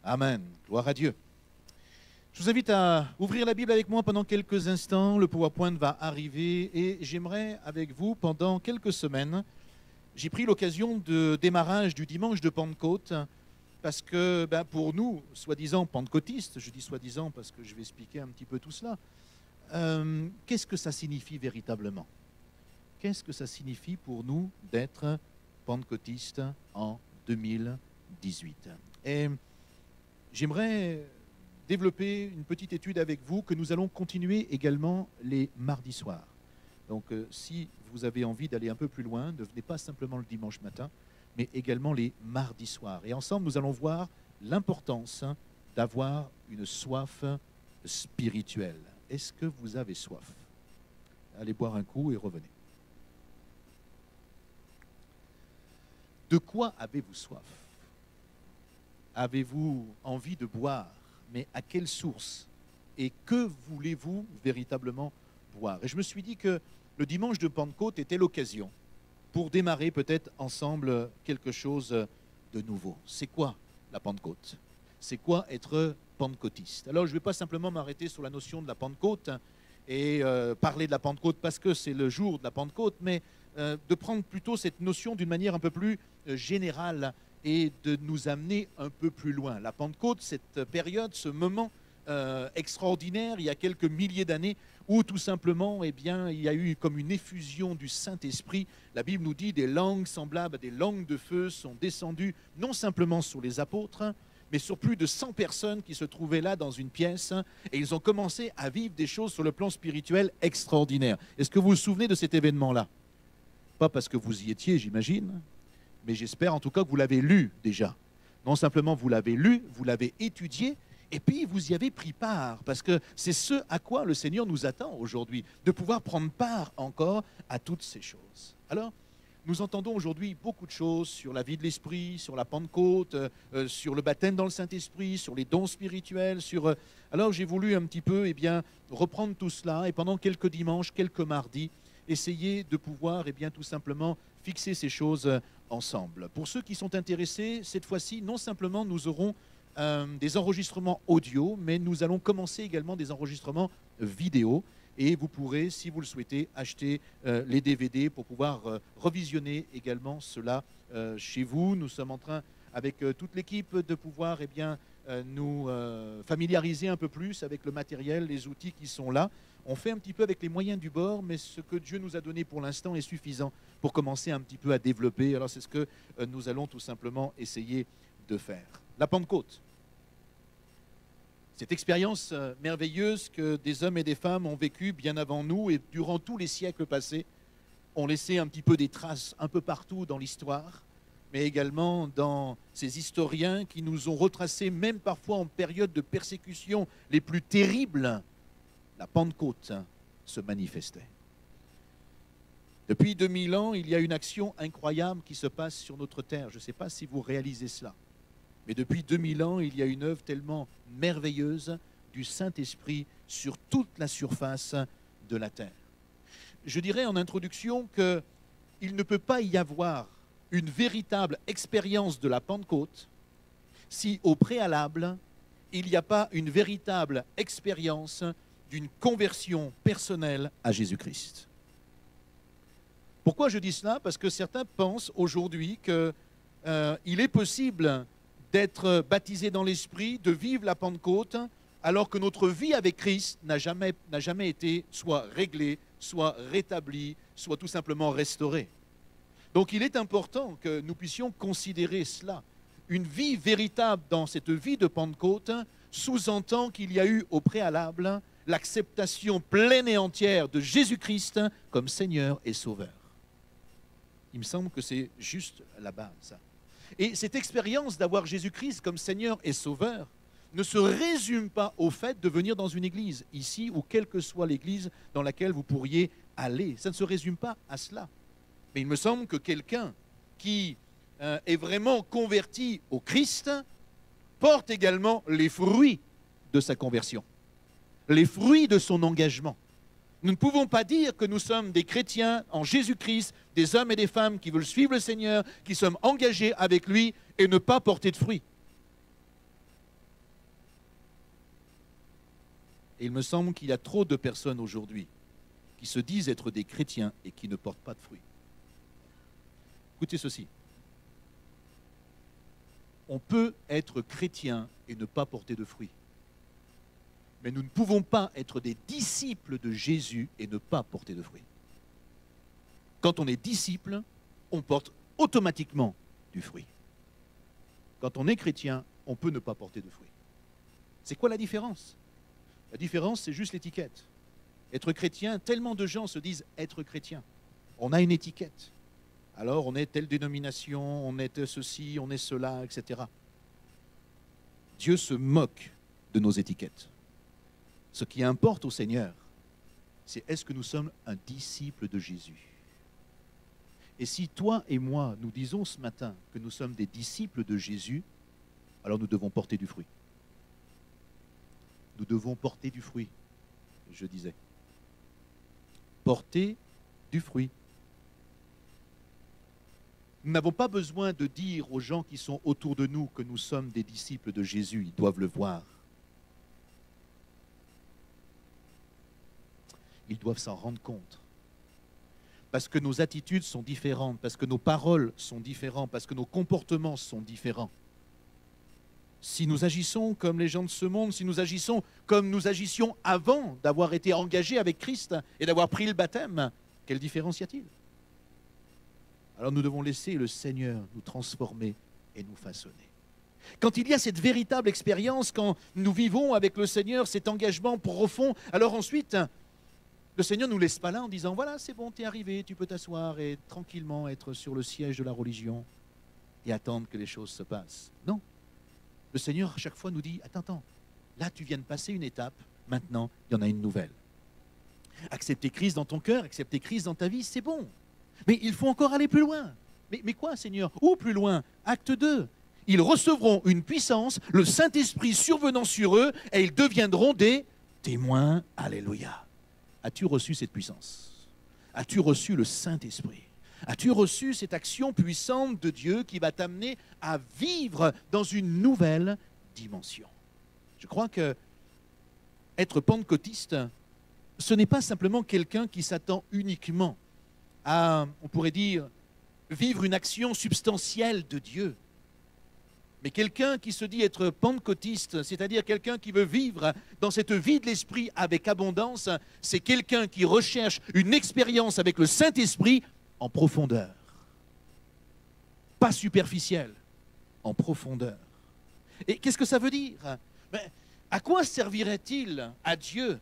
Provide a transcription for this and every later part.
Amen. Gloire à Dieu. Je vous invite à ouvrir la Bible avec moi pendant quelques instants. Le PowerPoint va arriver et j'aimerais avec vous pendant quelques semaines, j'ai pris l'occasion de démarrage du dimanche de Pentecôte parce que pour nous, soi-disant pentecôtistes, je dis soi-disant parce que je vais expliquer un petit peu tout cela, qu'est-ce que ça signifie véritablement? Qu'est-ce que ça signifie pour nous d'être pentecôtistes en 2018? Et j'aimerais développer une petite étude avec vous que nous allons continuer également les mardis soirs. Donc si vous avez envie d'aller un peu plus loin, ne venez pas simplement le dimanche matin, mais également les mardis soirs. Et ensemble, nous allons voir l'importance d'avoir une soif spirituelle. Est-ce que vous avez soif? Allez boire un coup et revenez. De quoi avez-vous soif? Avez-vous envie de boire? Mais à quelle source? Et que voulez-vous véritablement boire? Et je me suis dit que le dimanche de Pentecôte était l'occasion pour démarrer peut-être ensemble quelque chose de nouveau. C'est quoi la Pentecôte? C'est quoi être pentecôtiste? Alors je ne vais pas simplement m'arrêter sur la notion de la Pentecôte et parler de la Pentecôte parce que c'est le jour de la Pentecôte, mais de prendre plutôt cette notion d'une manière un peu plus générale et de nous amener un peu plus loin. La Pentecôte, cette période, ce moment extraordinaire, il y a quelques milliers d'années, où tout simplement, eh bien, il y a eu comme une effusion du Saint-Esprit. La Bible nous dit des langues semblables à des langues de feu sont descendues, non simplement sur les apôtres, mais sur plus de 100 personnes qui se trouvaient là dans une pièce, et ils ont commencé à vivre des choses sur le plan spirituel extraordinaires. Est-ce que vous vous souvenez de cet événement-là? Pas parce que vous y étiez, j'imagine, mais j'espère en tout cas que vous l'avez lu déjà. Non simplement vous l'avez lu, vous l'avez étudié, et puis vous y avez pris part, parce que c'est ce à quoi le Seigneur nous attend aujourd'hui, de pouvoir prendre part encore à toutes ces choses. Alors, nous entendons aujourd'hui beaucoup de choses sur la vie de l'Esprit, sur la Pentecôte, sur le baptême dans le Saint-Esprit, sur les dons spirituels, sur... Alors j'ai voulu un petit peu reprendre tout cela, et pendant quelques dimanches, quelques mardis, essayer de pouvoir tout simplement fixer ces choses ensemble. Pour ceux qui sont intéressés, cette fois-ci, non simplement nous aurons des enregistrements audio, mais nous allons commencer également des enregistrements vidéo. Et vous pourrez, si vous le souhaitez, acheter les DVD pour pouvoir revisionner également cela chez vous. Nous sommes en train, avec toute l'équipe, de pouvoir nous familiariser un peu plus avec le matériel, les outils qui sont là. On fait un petit peu avec les moyens du bord, mais ce que Dieu nous a donné pour l'instant est suffisant pour commencer un petit peu à développer. Alors c'est ce que nous allons tout simplement essayer de faire. La Pentecôte. Cette expérience merveilleuse que des hommes et des femmes ont vécue bien avant nous et durant tous les siècles passés, ont laissé un petit peu des traces un peu partout dans l'histoire, mais également dans ces historiens qui nous ont retracé, même parfois en période de persécution les plus terribles, la Pentecôte se manifestait. Depuis 2000 ans, il y a une action incroyable qui se passe sur notre terre. Je ne sais pas si vous réalisez cela. Mais depuis 2000 ans, il y a une œuvre tellement merveilleuse du Saint-Esprit sur toute la surface de la terre. Je dirais en introduction qu'il ne peut pas y avoir une véritable expérience de la Pentecôte si au préalable, il n'y a pas une véritable expérience d'une conversion personnelle à Jésus-Christ. Pourquoi je dis cela? Parce que certains pensent aujourd'hui qu'il est possible d'être baptisé dans l'Esprit, de vivre la Pentecôte, alors que notre vie avec Christ n'a jamais été soit réglée, soit rétablie, soit tout simplement restaurée. Donc il est important que nous puissions considérer cela. Une vie véritable dans cette vie de Pentecôte sous-entend qu'il y a eu au préalable l'acceptation pleine et entière de Jésus-Christ comme Seigneur et Sauveur. Il me semble que c'est juste la base. Et cette expérience d'avoir Jésus-Christ comme Seigneur et Sauveur ne se résume pas au fait de venir dans une église, ici ou quelle que soit l'église dans laquelle vous pourriez aller. Ça ne se résume pas à cela. Mais il me semble que quelqu'un qui est vraiment converti au Christ porte également les fruits de sa conversion, les fruits de son engagement. Nous ne pouvons pas dire que nous sommes des chrétiens en Jésus-Christ, des hommes et des femmes qui veulent suivre le Seigneur, qui sommes engagés avec lui et ne pas porter de fruits. Et il me semble qu'il y a trop de personnes aujourd'hui qui se disent être des chrétiens et qui ne portent pas de fruits. Écoutez ceci. On peut être chrétien et ne pas porter de fruits. Mais nous ne pouvons pas être des disciples de Jésus et ne pas porter de fruits. Quand on est disciple, on porte automatiquement du fruit. Quand on est chrétien, on peut ne pas porter de fruits. C'est quoi la différence? La différence, c'est juste l'étiquette. Être chrétien, tellement de gens se disent être chrétien. On a une étiquette. Alors, on est telle dénomination, on est ceci, on est cela, etc. Dieu se moque de nos étiquettes. Ce qui importe au Seigneur, c'est est-ce que nous sommes un disciple de Jésus? Et si toi et moi, nous disons ce matin que nous sommes des disciples de Jésus, alors nous devons porter du fruit. Nous devons porter du fruit, je disais. Porter du fruit. Nous n'avons pas besoin de dire aux gens qui sont autour de nous que nous sommes des disciples de Jésus. Ils doivent le voir. Ils doivent s'en rendre compte. Parce que nos attitudes sont différentes, parce que nos paroles sont différentes, parce que nos comportements sont différents. Si nous agissons comme les gens de ce monde, si nous agissons comme nous agissions avant d'avoir été engagés avec Christ et d'avoir pris le baptême, quelle différence y a-t-il? Alors nous devons laisser le Seigneur nous transformer et nous façonner. Quand il y a cette véritable expérience, quand nous vivons avec le Seigneur cet engagement profond, alors ensuite, le Seigneur ne nous laisse pas là en disant « Voilà, c'est bon, tu es arrivé, tu peux t'asseoir et tranquillement être sur le siège de la religion et attendre que les choses se passent. » Non. Le Seigneur, à chaque fois, nous dit « Attends, là, tu viens de passer une étape, maintenant, il y en a une nouvelle. » Accepter Christ dans ton cœur, accepter Christ dans ta vie, c'est bon. Mais il faut encore aller plus loin. Mais quoi, Seigneur? Où plus loin? Acte 2. Ils recevront une puissance, le Saint-Esprit survenant sur eux, et ils deviendront des témoins. Alléluia. As-tu reçu cette puissance? As-tu reçu le Saint-Esprit? As-tu reçu cette action puissante de Dieu qui va t'amener à vivre dans une nouvelle dimension? Je crois que être pentecôtiste, ce n'est pas simplement quelqu'un qui s'attend uniquement à, on pourrait dire, vivre une action substantielle de Dieu. Mais quelqu'un qui se dit être pentecôtiste, c'est-à-dire quelqu'un qui veut vivre dans cette vie de l'Esprit avec abondance, c'est quelqu'un qui recherche une expérience avec le Saint-Esprit en profondeur. Pas superficielle, en profondeur. Et qu'est-ce que ça veut dire? À quoi servirait-il à Dieu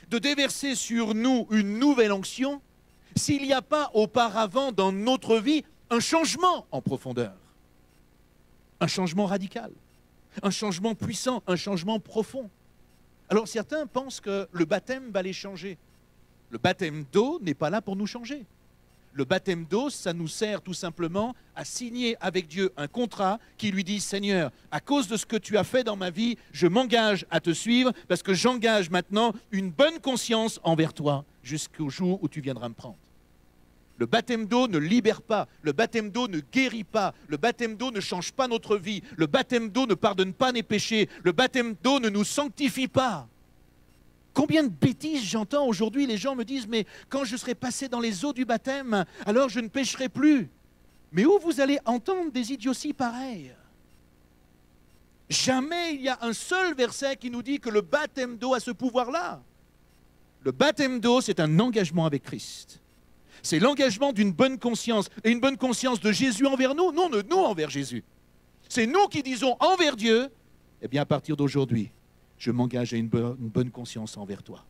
de déverser sur nous une nouvelle onction s'il n'y a pas auparavant dans notre vie un changement en profondeur? Un changement radical, un changement puissant, un changement profond. Alors certains pensent que le baptême va les changer. Le baptême d'eau n'est pas là pour nous changer. Le baptême d'eau, ça nous sert tout simplement à signer avec Dieu un contrat qui lui dit « Seigneur, à cause de ce que tu as fait dans ma vie, je m'engage à te suivre parce que j'engage maintenant une bonne conscience envers toi jusqu'au jour où tu viendras me prendre. » Le baptême d'eau ne libère pas, le baptême d'eau ne guérit pas, le baptême d'eau ne change pas notre vie, le baptême d'eau ne pardonne pas nos péchés, le baptême d'eau ne nous sanctifie pas. Combien de bêtises j'entends aujourd'hui, les gens me disent « Mais quand je serai passé dans les eaux du baptême, alors je ne pécherai plus. » Mais où vous allez entendre des idioties pareilles? Jamais il y a un seul verset qui nous dit que le baptême d'eau a ce pouvoir-là. Le baptême d'eau, c'est un engagement avec Christ. C'est l'engagement d'une bonne conscience. Et une bonne conscience de Jésus envers nous, non de nous envers Jésus. C'est nous qui disons envers Dieu, eh bien à partir d'aujourd'hui, je m'engage à une bonne conscience envers toi.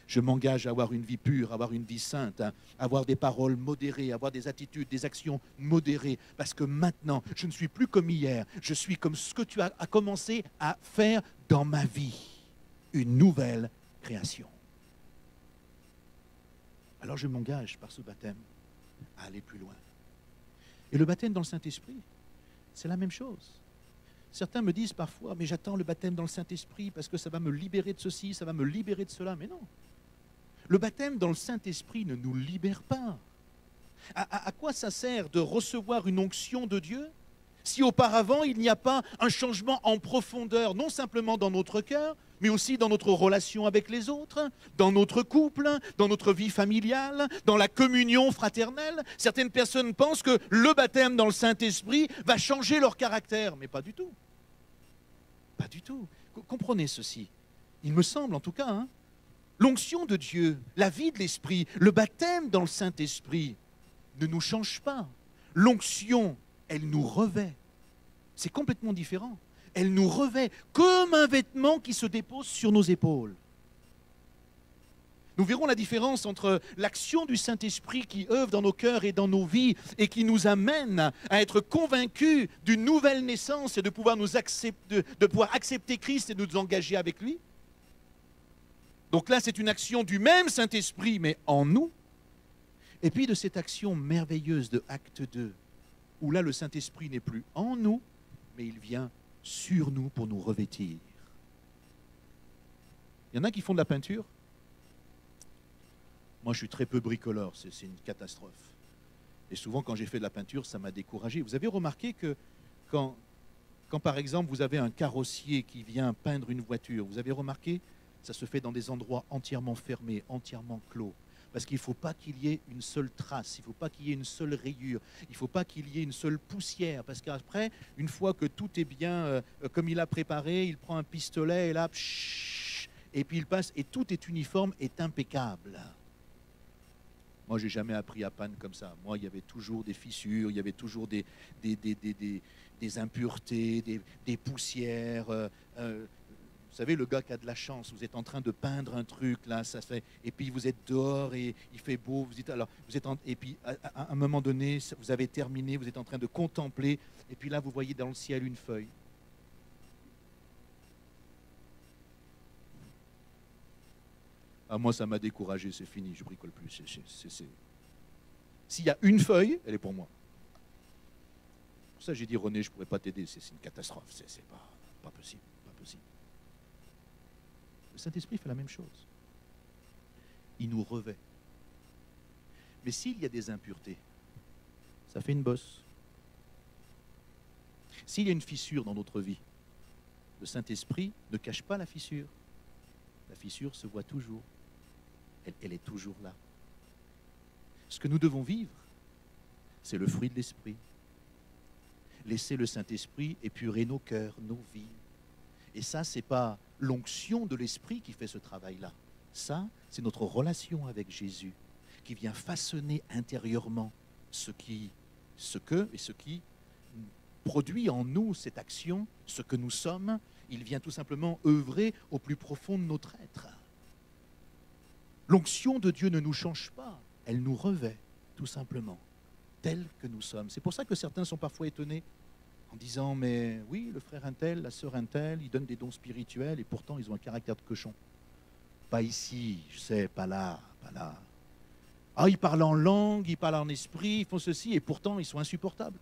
Je m'engage à avoir une vie pure, à avoir une vie sainte, à avoir des paroles modérées, à avoir des attitudes, des actions modérées. Parce que maintenant, je ne suis plus comme hier. Je suis comme ce que tu as commencé à faire dans ma vie. Une nouvelle création. Alors je m'engage par ce baptême à aller plus loin. Et le baptême dans le Saint-Esprit, c'est la même chose. Certains me disent parfois, mais j'attends le baptême dans le Saint-Esprit parce que ça va me libérer de ceci, ça va me libérer de cela. Mais non. Le baptême dans le Saint-Esprit ne nous libère pas. À quoi ça sert de recevoir une onction de Dieu si auparavant il n'y a pas un changement en profondeur, non simplement dans notre cœur, mais aussi dans notre relation avec les autres, dans notre couple, dans notre vie familiale, dans la communion fraternelle. Certaines personnes pensent que le baptême dans le Saint-Esprit va changer leur caractère, mais pas du tout. Pas du tout. Comprenez ceci. Il me semble en tout cas, hein, l'onction de Dieu, la vie de l'Esprit, le baptême dans le Saint-Esprit ne nous change pas. L'onction, elle nous revêt. C'est complètement différent. Elle nous revêt comme un vêtement qui se dépose sur nos épaules. Nous verrons la différence entre l'action du Saint-Esprit qui œuvre dans nos cœurs et dans nos vies et qui nous amène à être convaincus d'une nouvelle naissance et de pouvoir accepter Christ et de nous engager avec lui. Donc là, c'est une action du même Saint-Esprit, mais en nous. Et puis de cette action merveilleuse de Acte 2, où là, le Saint-Esprit n'est plus en nous, mais il vient sur nous pour nous revêtir. Il y en a qui font de la peinture. Moi, je suis très peu bricoleur, c'est une catastrophe. Et souvent, quand j'ai fait de la peinture, ça m'a découragé. Vous avez remarqué que quand, par exemple, vous avez un carrossier qui vient peindre une voiture, vous avez remarqué, ça se fait dans des endroits entièrement fermés, entièrement clos. Parce qu'il ne faut pas qu'il y ait une seule trace, il ne faut pas qu'il y ait une seule rayure, il ne faut pas qu'il y ait une seule poussière. Parce qu'après, une fois que tout est bien comme il a préparé, il prend un pistolet et là, et puis il passe, et tout est uniforme, est impeccable. Moi, je n'ai jamais appris à peindre comme ça. Moi, il y avait toujours des fissures, il y avait toujours des impuretés, des poussières. Vous savez, le gars qui a de la chance, vous êtes en train de peindre un truc, là, ça fait, et puis vous êtes dehors et il fait beau, et puis à un moment donné, vous avez terminé, vous êtes en train de contempler, et puis là, vous voyez dans le ciel une feuille. Ah, moi, ça m'a découragé, c'est fini, je ne bricole plus. S'il y a une feuille, elle est pour moi. Pour ça, j'ai dit, René, je ne pourrais pas t'aider, c'est une catastrophe, c'est pas possible, pas possible. Le Saint-Esprit fait la même chose. Il nous revêt. Mais s'il y a des impuretés, ça fait une bosse. S'il y a une fissure dans notre vie, le Saint-Esprit ne cache pas la fissure. La fissure se voit toujours. Elle est toujours là. Ce que nous devons vivre, c'est le fruit de l'Esprit. Laisser le Saint-Esprit épurer nos cœurs, nos vies. Et ça, ce n'est pas l'onction de l'Esprit qui fait ce travail-là. Ça, c'est notre relation avec Jésus qui vient façonner intérieurement ce qui produit en nous cette action, ce que nous sommes. Il vient tout simplement œuvrer au plus profond de notre être. L'onction de Dieu ne nous change pas, elle nous revêt, tout simplement, tels que nous sommes. C'est pour ça que certains sont parfois étonnés en disant, mais oui, le frère un tel, la sœur un tel, ils donnent des dons spirituels et pourtant ils ont un caractère de cochon. Pas ici, je sais, pas là, pas là. Ah, ils parlent en langue, ils parlent en esprit, ils font ceci et pourtant ils sont insupportables.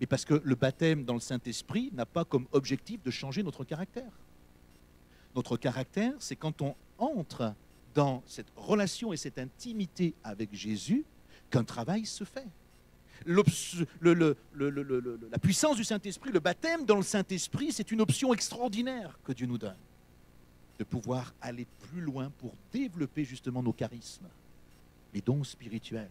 Mais parce que le baptême dans le Saint-Esprit n'a pas comme objectif de changer notre caractère. Notre caractère, c'est quand on entre dans cette relation et cette intimité avec Jésus qu'un travail se fait. La puissance du Saint-Esprit, le baptême dans le Saint-Esprit, c'est une option extraordinaire que Dieu nous donne. De pouvoir aller plus loin pour développer justement nos charismes, les dons spirituels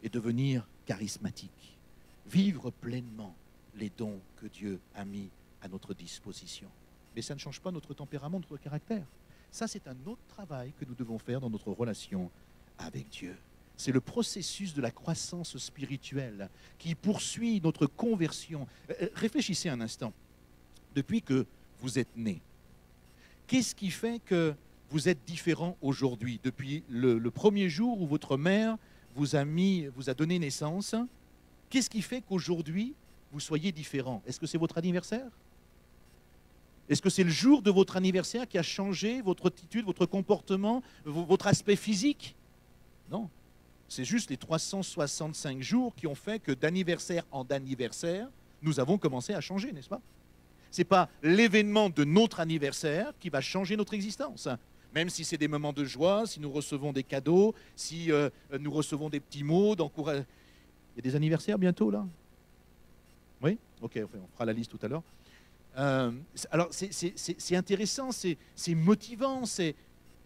et devenir charismatique. Vivre pleinement les dons que Dieu a mis à notre disposition. Mais ça ne change pas notre tempérament, notre caractère. Ça, c'est un autre travail que nous devons faire dans notre relation avec Dieu. C'est le processus de la croissance spirituelle qui poursuit notre conversion. Réfléchissez un instant. Depuis que vous êtes né, qu'est-ce qui fait que vous êtes différent aujourd'hui? Depuis le premier jour où votre mère vous a donné naissance, qu'est-ce qui fait qu'aujourd'hui, vous soyez différent? Est-ce que c'est votre anniversaire? Est-ce que c'est le jour de votre anniversaire qui a changé votre attitude, votre comportement, votre aspect physique? Non. C'est juste les 365 jours qui ont fait que d'anniversaire en anniversaire, nous avons commencé à changer, n'est-ce pas? Ce n'est pas l'événement de notre anniversaire qui va changer notre existence. Même si c'est des moments de joie, si nous recevons des cadeaux, si nous recevons des petits mots d'encouragement. Il y a des anniversaires bientôt, là? Oui? Ok, on fera la liste tout à l'heure. Alors c'est intéressant, c'est motivant,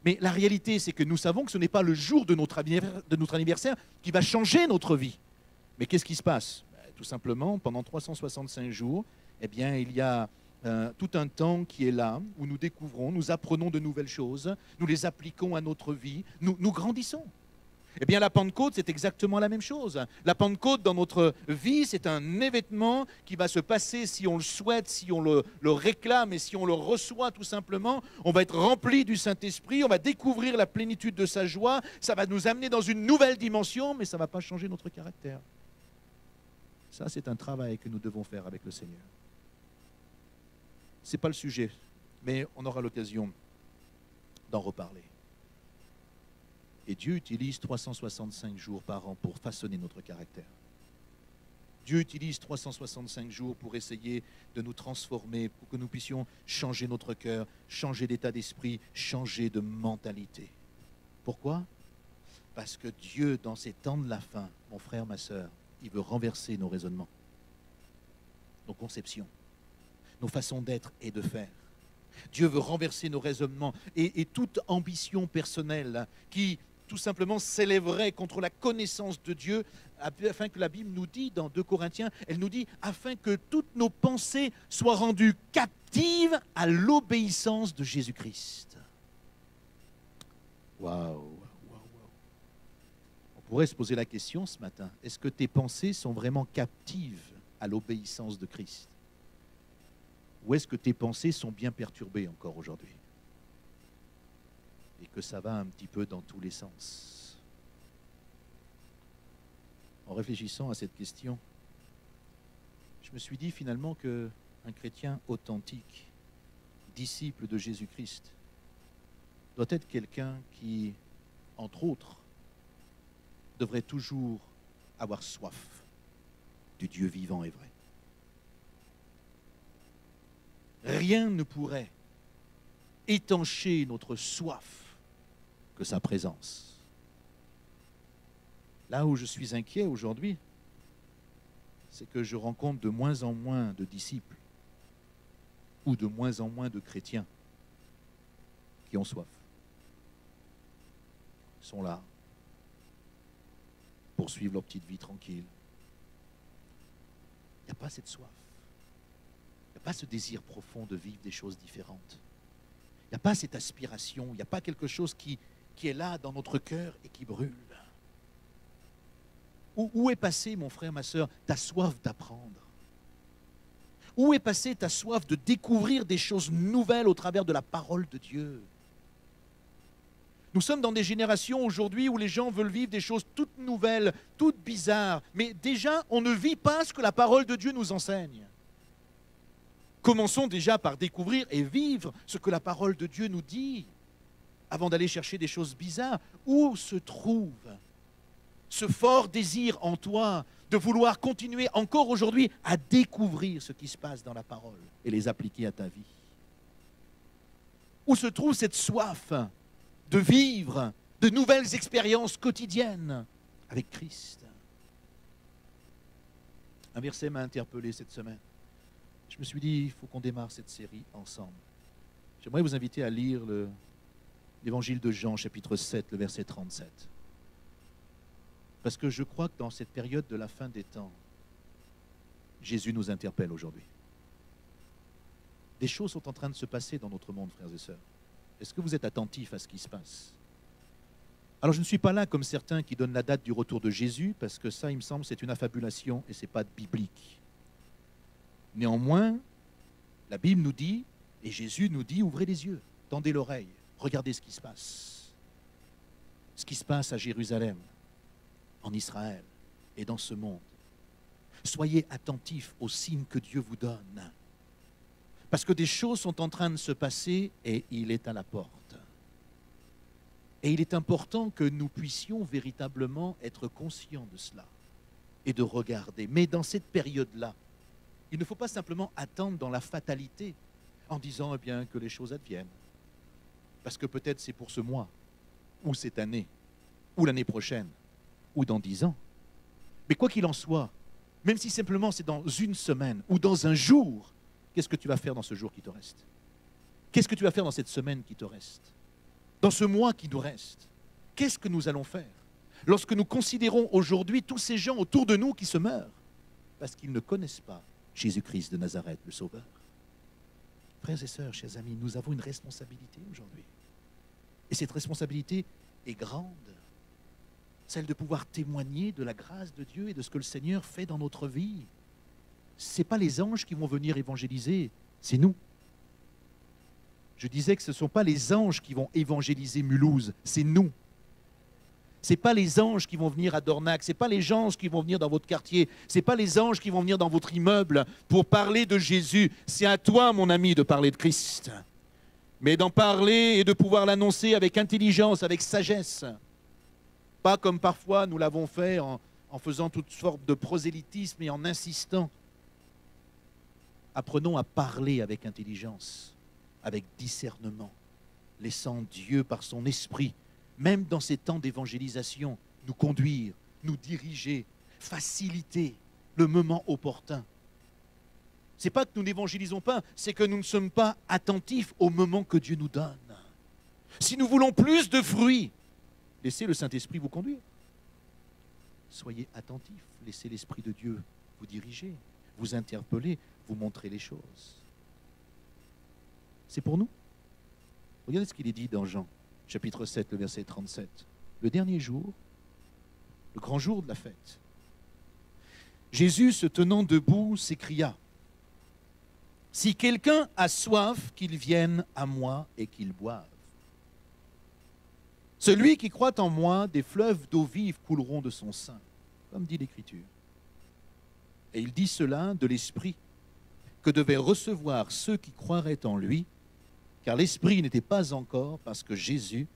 mais la réalité c'est que nous savons que ce n'est pas le jour de notre anniversaire qui va changer notre vie. Mais qu'est-ce qui se passe? Tout simplement, pendant 365 jours, eh bien, il y a tout un temps qui est là, où nous découvrons, nous apprenons de nouvelles choses, nous les appliquons à notre vie, nous grandissons. Eh bien, la Pentecôte, c'est exactement la même chose. La Pentecôte, dans notre vie, c'est un événement qui va se passer si on le souhaite, si on le réclame et si on le reçoit tout simplement. On va être rempli du Saint-Esprit, on va découvrir la plénitude de sa joie, ça va nous amener dans une nouvelle dimension, mais ça ne va pas changer notre caractère. Ça, c'est un travail que nous devons faire avec le Seigneur. Ce n'est pas le sujet, mais on aura l'occasion d'en reparler. Et Dieu utilise 365 jours par an pour façonner notre caractère. Dieu utilise 365 jours pour essayer de nous transformer, pour que nous puissions changer notre cœur, changer d'état d'esprit, changer de mentalité. Pourquoi? Parce que Dieu, dans ces temps de la fin, mon frère, ma sœur, il veut renverser nos raisonnements, nos conceptions, nos façons d'être et de faire. Dieu veut renverser nos raisonnements et toute ambition personnelle qui tout simplement s'élèverait contre la connaissance de Dieu, afin que la Bible nous dit dans 2 Corinthiens, elle nous dit afin que toutes nos pensées soient rendues captives à l'obéissance de Jésus-Christ. Waouh! On pourrait se poser la question ce matin, est-ce que tes pensées sont vraiment captives à l'obéissance de Christ? Ou est-ce que tes pensées sont bien perturbées encore aujourd'hui? Et que ça va un petit peu dans tous les sens. En réfléchissant à cette question, je me suis dit finalement qu'un chrétien authentique, disciple de Jésus-Christ, doit être quelqu'un qui, entre autres, devrait toujours avoir soif du Dieu vivant et vrai. Rien ne pourrait étancher notre soif que sa présence. Là où je suis inquiet aujourd'hui, c'est que je rencontre de moins en moins de disciples ou de moins en moins de chrétiens qui ont soif. Ils sont là, poursuivent leur petite vie tranquille. Il n'y a pas cette soif. Il n'y a pas ce désir profond de vivre des choses différentes. Il n'y a pas cette aspiration, il n'y a pas quelque chose qui est là dans notre cœur et qui brûle. Où est passée, mon frère, ma sœur, ta soif d'apprendre? Où est passée ta soif de découvrir des choses nouvelles au travers de la parole de Dieu? Nous sommes dans des générations aujourd'hui où les gens veulent vivre des choses toutes nouvelles, toutes bizarres, mais déjà, on ne vit pas ce que la parole de Dieu nous enseigne. Commençons déjà par découvrir et vivre ce que la parole de Dieu nous dit, avant d'aller chercher des choses bizarres. Où se trouve ce fort désir en toi de vouloir continuer encore aujourd'hui à découvrir ce qui se passe dans la parole et les appliquer à ta vie? Où se trouve cette soif de vivre de nouvelles expériences quotidiennes avec Christ? Un verset m'a interpellé cette semaine. Je me suis dit, il faut qu'on démarre cette série ensemble. J'aimerais vous inviter à lire l'évangile de Jean, chapitre 7, le verset 37. Parce que je crois que dans cette période de la fin des temps, Jésus nous interpelle aujourd'hui. Des choses sont en train de se passer dans notre monde, frères et sœurs. Est-ce que vous êtes attentifs à ce qui se passe? Alors je ne suis pas là comme certains qui donnent la date du retour de Jésus, parce que ça, il me semble, c'est une affabulation et ce n'est pas biblique. Néanmoins, la Bible nous dit, et Jésus nous dit, ouvrez les yeux, tendez l'oreille, regardez ce qui se passe. Ce qui se passe à Jérusalem, en Israël et dans ce monde. Soyez attentifs aux signes que Dieu vous donne. Parce que des choses sont en train de se passer et il est à la porte. Et il est important que nous puissions véritablement être conscients de cela et de regarder. Mais dans cette période-là, il ne faut pas simplement attendre dans la fatalité en disant eh bien, que les choses adviennent. Parce que peut-être c'est pour ce mois, ou cette année, ou l'année prochaine, ou dans 10 ans. Mais quoi qu'il en soit, même si simplement c'est dans une semaine ou dans un jour, qu'est-ce que tu vas faire dans ce jour qui te reste? Qu'est-ce que tu vas faire dans cette semaine qui te reste? Dans ce mois qui nous reste? Qu'est-ce que nous allons faire lorsque nous considérons aujourd'hui tous ces gens autour de nous qui se meurent parce qu'ils ne connaissent pas Jésus-Christ de Nazareth, le Sauveur? Frères et sœurs, chers amis, nous avons une responsabilité aujourd'hui. Et cette responsabilité est grande. Celle de pouvoir témoigner de la grâce de Dieu et de ce que le Seigneur fait dans notre vie. Ce n'est pas les anges qui vont venir évangéliser, c'est nous. Je disais que ce ne sont pas les anges qui vont évangéliser Mulhouse, c'est nous. Ce n'est pas les anges qui vont venir à Dornac, ce n'est pas les anges qui vont venir dans votre quartier, ce n'est pas les anges qui vont venir dans votre immeuble pour parler de Jésus. C'est à toi, mon ami, de parler de Christ. Mais d'en parler et de pouvoir l'annoncer avec intelligence, avec sagesse. Pas comme parfois nous l'avons fait en faisant toutes sortes de prosélytisme et en insistant. Apprenons à parler avec intelligence, avec discernement, laissant Dieu par son esprit, même dans ces temps d'évangélisation, nous conduire, nous diriger, faciliter le moment opportun. Ce n'est pas que nous n'évangélisons pas, c'est que nous ne sommes pas attentifs au moment que Dieu nous donne. Si nous voulons plus de fruits, laissez le Saint-Esprit vous conduire. Soyez attentifs, laissez l'Esprit de Dieu vous diriger, vous interpeller, vous montrer les choses. C'est pour nous. Regardez ce qu'il est dit dans Jean, chapitre 7, le verset 37. Le dernier jour, le grand jour de la fête, Jésus, se tenant debout, s'écria: « Si quelqu'un a soif, qu'il vienne à moi et qu'il boive. Celui qui croit en moi, des fleuves d'eau vive couleront de son sein, comme dit l'Écriture. » Et il dit cela de l'Esprit que devaient recevoir ceux qui croiraient en lui, car l'Esprit n'était pas encore, parce que Jésus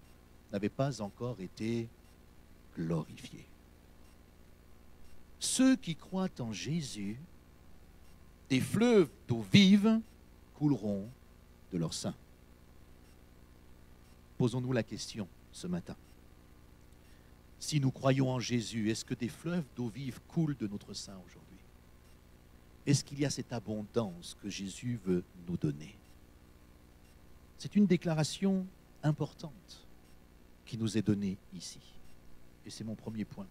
n'avait pas encore été glorifié. Ceux qui croient en Jésus, des fleuves d'eau vive couleront de leur sein. Posons-nous la question ce matin. Si nous croyons en Jésus, est-ce que des fleuves d'eau vive coulent de notre sein aujourd'hui? Est-ce qu'il y a cette abondance que Jésus veut nous donner? C'est une déclaration importante qui nous est donnée ici. Et c'est mon premier point.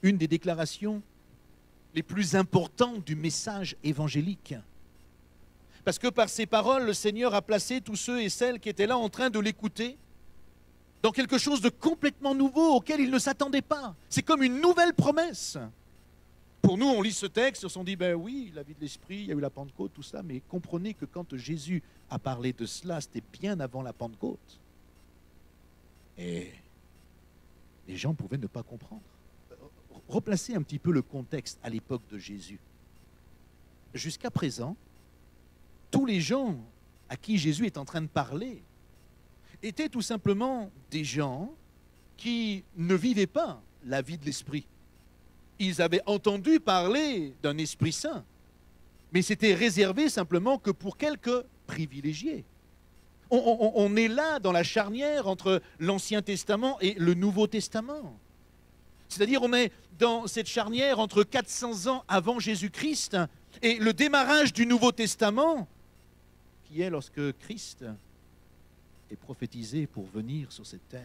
Une des déclarations les plus importantes du message évangélique. Parce que par ces paroles, le Seigneur a placé tous ceux et celles qui étaient là en train de l'écouter dans quelque chose de complètement nouveau auquel ils ne s'attendaient pas. C'est comme une nouvelle promesse. Pour nous, on lit ce texte, on se dit, ben oui, la vie de l'Esprit, il y a eu la Pentecôte, tout ça, mais comprenez que quand Jésus a parlé de cela, c'était bien avant la Pentecôte. Et les gens pouvaient ne pas comprendre. Replacez un petit peu le contexte à l'époque de Jésus. Jusqu'à présent, tous les gens à qui Jésus est en train de parler étaient tout simplement des gens qui ne vivaient pas la vie de l'Esprit. Ils avaient entendu parler d'un Esprit Saint, mais c'était réservé simplement que pour quelques privilégiés. On est là dans la charnière entre l'Ancien Testament et le Nouveau Testament. C'est-à-dire on est dans cette charnière entre 400 ans avant Jésus-Christ et le démarrage du Nouveau Testament, qui est lorsque Christ est prophétisé pour venir sur cette terre.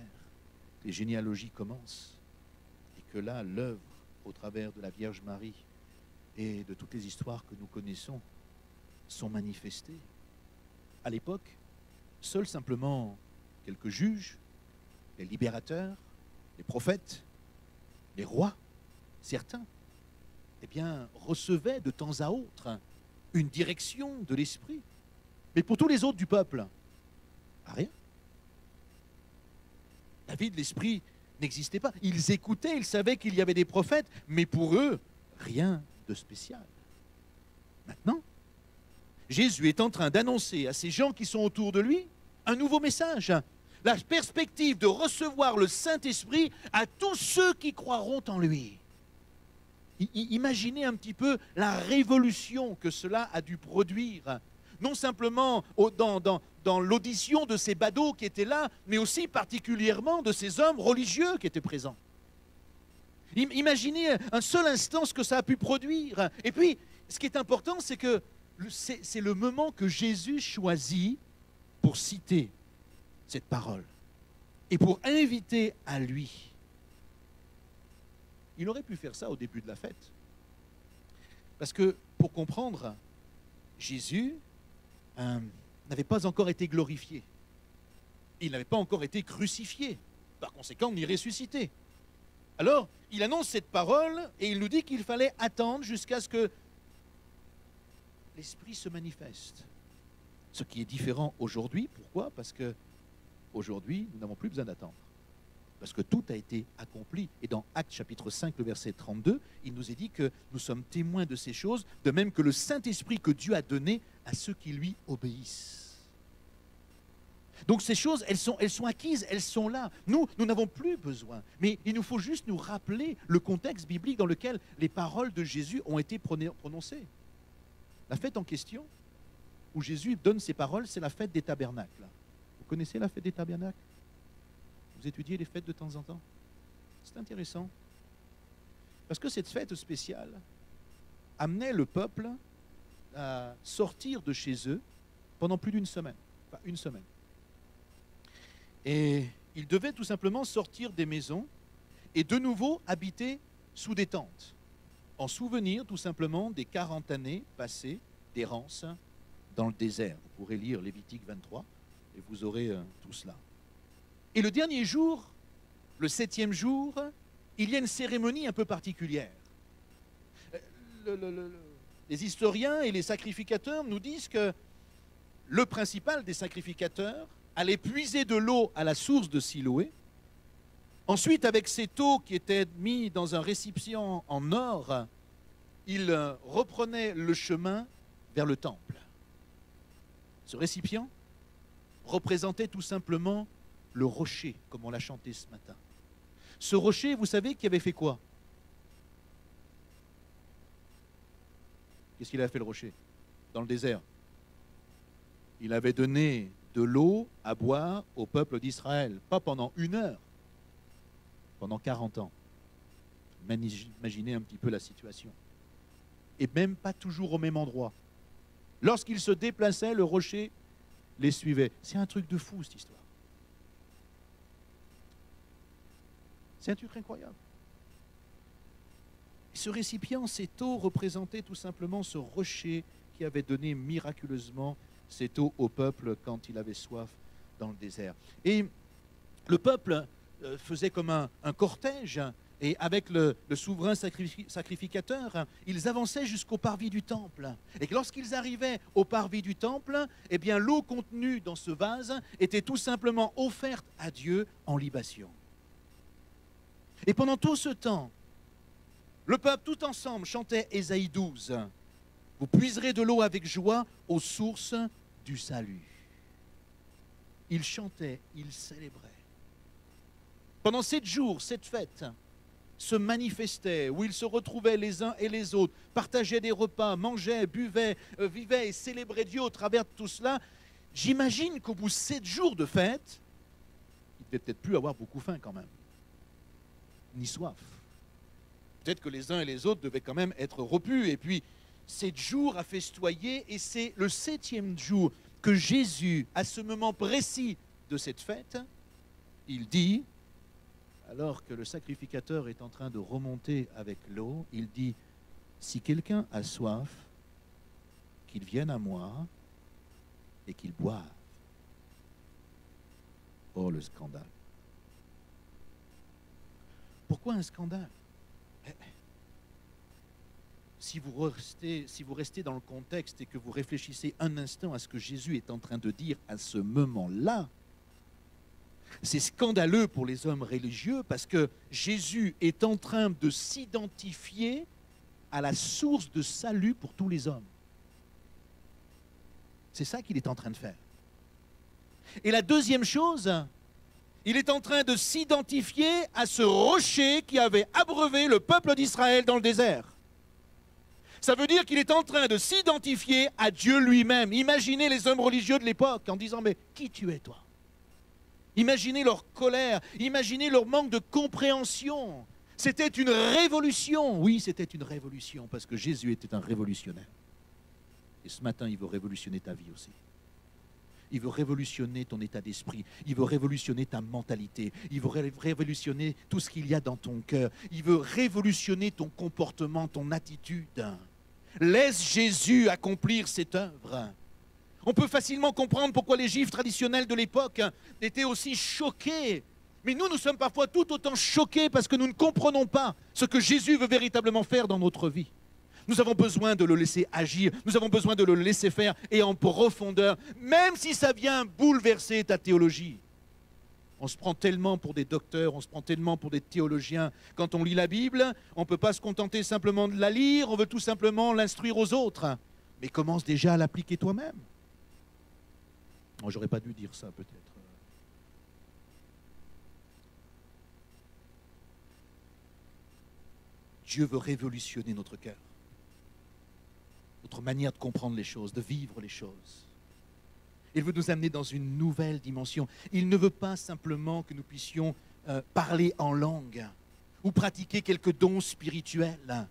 Les généalogies commencent et que là, l'œuvre au travers de la Vierge Marie et de toutes les histoires que nous connaissons sont manifestées. À l'époque, seuls simplement quelques juges, les libérateurs, les prophètes, les rois, certains, eh bien, recevaient de temps à autre une direction de l'Esprit. Mais pour tous les autres du peuple, rien. La vie de l'Esprit n'existait pas. Ils écoutaient, ils savaient qu'il y avait des prophètes, mais pour eux, rien de spécial. Maintenant, Jésus est en train d'annoncer à ces gens qui sont autour de lui un nouveau message. La perspective de recevoir le Saint-Esprit à tous ceux qui croiront en lui. Imaginez un petit peu la révolution que cela a dû produire, non simplement dans l'audition de ces badauds qui étaient là, mais aussi particulièrement de ces hommes religieux qui étaient présents. Imaginez un seul instant ce que ça a pu produire. Et puis, ce qui est important, c'est que c'est le moment que Jésus choisit pour citer cette parole et pour inviter à lui. Il aurait pu faire ça au début de la fête. Parce que, pour comprendre, Jésus n'avait pas encore été glorifié. Il n'avait pas encore été crucifié, par conséquent ni ressuscité. Alors, il annonce cette parole et il nous dit qu'il fallait attendre jusqu'à ce que l'Esprit se manifeste. Ce qui est différent aujourd'hui. Pourquoi? Parce que aujourd'hui, nous n'avons plus besoin d'attendre. Parce que tout a été accompli. Et dans Actes chapitre 5, le verset 32, il nous est dit que nous sommes témoins de ces choses, de même que le Saint-Esprit que Dieu a donné à ceux qui lui obéissent. Donc ces choses, elles sont acquises, elles sont là. Nous n'avons plus besoin. Mais il nous faut juste nous rappeler le contexte biblique dans lequel les paroles de Jésus ont été prononcées. La fête en question, où Jésus donne ses paroles, c'est la fête des tabernacles. Vous connaissez la fête des tabernacles? Vous étudiez les fêtes de temps en temps? C'est intéressant. Parce que cette fête spéciale amenait le peuple à sortir de chez eux pendant plus d'une semaine. Enfin, une semaine. Et ils devaient tout simplement sortir des maisons et de nouveau habiter sous des tentes, en souvenir tout simplement des 40 années passées d'errance dans le désert. Vous pourrez lire Lévitique 23 et vous aurez tout cela. Et le dernier jour, le 7e jour, il y a une cérémonie un peu particulière. Les historiens et les sacrificateurs nous disent que le principal des sacrificateurs allait puiser de l'eau à la source de Siloé. Ensuite, avec cette eau qui était mise dans un récipient en or, il reprenait le chemin vers le temple. Ce récipient représentait tout simplement le rocher, comme on l'a chanté ce matin. Ce rocher, vous savez, qui avait fait quoi? Qu'est-ce qu'il a fait, le rocher, dans le désert? Il avait donné de l'eau à boire au peuple d'Israël, pas pendant 1 heure, pendant 40 ans. Imaginez un petit peu la situation. Et même pas toujours au même endroit. Lorsqu'ils se déplaçaient, le rocher les suivait. C'est un truc de fou, cette histoire. C'est un truc incroyable. Et ce récipient, cette eau représentait tout simplement ce rocher qui avait donné miraculeusement cette eau au peuple quand il avait soif dans le désert. Et le peuple faisait comme un cortège, et avec le souverain sacrificateur, ils avançaient jusqu'au parvis du temple. Et lorsqu'ils arrivaient au parvis du temple, eh bien l'eau contenue dans ce vase était tout simplement offerte à Dieu en libation. Et pendant tout ce temps, le peuple tout ensemble chantait Ésaïe 12. Vous puiserez de l'eau avec joie aux sources du salut. Ils chantaient, ils célébraient. Pendant 7 jours, cette fête se manifestait, où ils se retrouvaient les uns et les autres, partageaient des repas, mangeaient, buvaient, vivaient et célébraient Dieu au travers de tout cela. J'imagine qu'au bout de 7 jours de fête, ils ne devaient peut-être plus avoir beaucoup faim quand même, ni soif. Peut-être que les uns et les autres devaient quand même être repus. Et puis, 7 jours à festoyer, et c'est le 7e jour que Jésus, à ce moment précis de cette fête, il dit, alors que le sacrificateur est en train de remonter avec l'eau, il dit, si quelqu'un a soif, qu'il vienne à moi et qu'il boive. Oh, le scandale. Pourquoi un scandale? Si vous restez dans le contexte et que vous réfléchissez un instant à ce que Jésus est en train de dire à ce moment-là, c'est scandaleux pour les hommes religieux parce que Jésus est en train de s'identifier à la source de salut pour tous les hommes. C'est ça qu'il est en train de faire. Et la deuxième chose, il est en train de s'identifier à ce rocher qui avait abreuvé le peuple d'Israël dans le désert. Ça veut dire qu'il est en train de s'identifier à Dieu lui-même. Imaginez les hommes religieux de l'époque en disant, mais qui tu es toi? Imaginez leur colère, imaginez leur manque de compréhension. C'était une révolution. Oui, c'était une révolution parce que Jésus était un révolutionnaire. Et ce matin, il veut révolutionner ta vie aussi. Il veut révolutionner ton état d'esprit. Il veut révolutionner ta mentalité. Il veut révolutionner tout ce qu'il y a dans ton cœur. Il veut révolutionner ton comportement, ton attitude. Laisse Jésus accomplir cette œuvre. On peut facilement comprendre pourquoi les Juifs traditionnels de l'époque étaient aussi choqués. Mais nous sommes parfois tout autant choqués parce que nous ne comprenons pas ce que Jésus veut véritablement faire dans notre vie. Nous avons besoin de le laisser agir, nous avons besoin de le laisser faire et en profondeur, même si ça vient bouleverser ta théologie. On se prend tellement pour des docteurs, on se prend tellement pour des théologiens. Quand on lit la Bible, on ne peut pas se contenter simplement de la lire, on veut tout simplement l'instruire aux autres. Mais commence déjà à l'appliquer toi-même. Oh, j'aurais pas dû dire ça peut-être. Dieu veut révolutionner notre cœur, notre manière de comprendre les choses, de vivre les choses. Il veut nous amener dans une nouvelle dimension. Il ne veut pas simplement que nous puissions parler en langue ou pratiquer quelques dons spirituels.